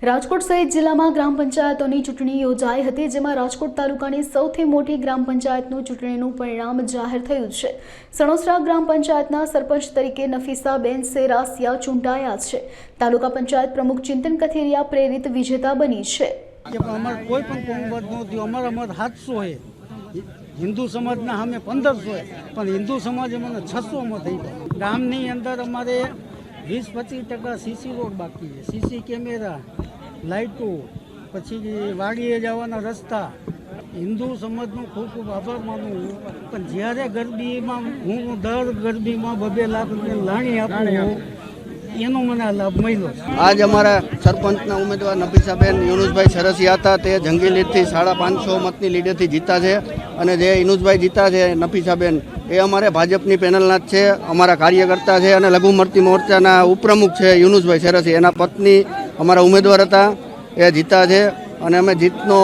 રાજકોટ સહિત જિલ્લામાં ગ્રામ પંચાયતોની ચૂંટણી યોજાઈ હતી, જેમાં રાજકોટ તાલુકાની સૌથી મોટી ગ્રામ પંચાયતનું ચૂંટણીનું પરિણામ જાહેર થયું છે। સણોસરા ગ્રામ પંચાયતના સરપંચ તરીકે નફીસાબેન સેરાસિયા ચૂંટાયા છે। તાલુકા પંચાયત પ્રમુખ ચિંતન કથિરિયા પ્રેરિત વિજેતા બની છે। કોઈ પણ મત નહોતું, અમારા મત 700 હિન્દુ સમાજના સામે 1500 પણ હિન્દુ સમાજે મને 600 મત આપ્યા। ગામની અંદર અમારે 20-25% સીસી રોડ બાકી છે, સીસી કેમેરા, લાઇટો, પછી વાડીએ જવાના રસ્તા। હિન્દુ સમાજનો ખૂબ ખૂબ આભાર માનું, પણ જ્યારે ગરબીમાં હું દર ગરબીમાં 2 લાખ રૂપિયા લાણી આપું એનો મને લાભ મળ્યો। આજ અમારા સરપંચના ઉમેદવાર નફીસાબેન યુનુસભાઈ સરસિયા હતા, તે જંગી લીડથી 550 મતની લીડેથી જીતા છે। અને જે યુનુસભાઈ જીતા છે નફીસાબેન, એ અમારે ભાજપની પેનલના જ છે, અમારા કાર્યકર્તા છે અને લઘુમતી મોરચાના ઉપપ્રમુખ છે યુનુસભાઈ સરસિયા। એના પત્ની અમારા ઉમેદવાર હતા, એ જીતા છે અને અમે જીતનો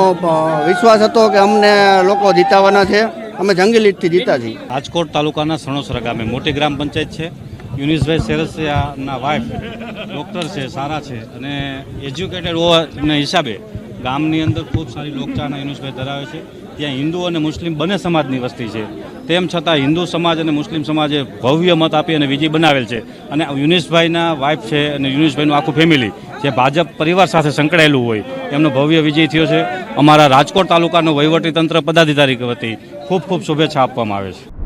વિશ્વાસ હતો કે અમને લોકો જીતાવાના છે। અમે જંગી લીડથી જીતા છીએ। રાજકોટ તાલુકાના સણોસરા ગામે મોટી ગ્રામ પંચાયત છે। યુનુસભાઈ સેરસિયાના વાઇફ ડૉક્ટર છે, સારા છે અને એજ્યુકેટેડ હોવાના હિસાબે ગામની અંદર ખૂબ સારી લોકચાહના યુનુસભાઈ ધરાવે છે। ત્યાં હિન્દુ અને મુસ્લિમ બંને સમાજની વસ્તી છે, તેમ છતાં હિન્દુ સમાજ અને મુસ્લિમ સમાજે ભવ્ય મત આપી અને વિજય બનાવેલ છે। અને યુનુસભાઈના વાઇફ છે અને યુનુસભાઈનું આખું ફેમિલી જે ભાજપ પરિવાર સાથે સંકળાયેલું હોય એમનો ભવ્ય વિજય થયો છે। અમારા રાજકોટ તાલુકાનો વહીવટીતંત્ર પદાધિકારી વતી ખૂબ ખૂબ શુભેચ્છા આપવામાં આવે છે।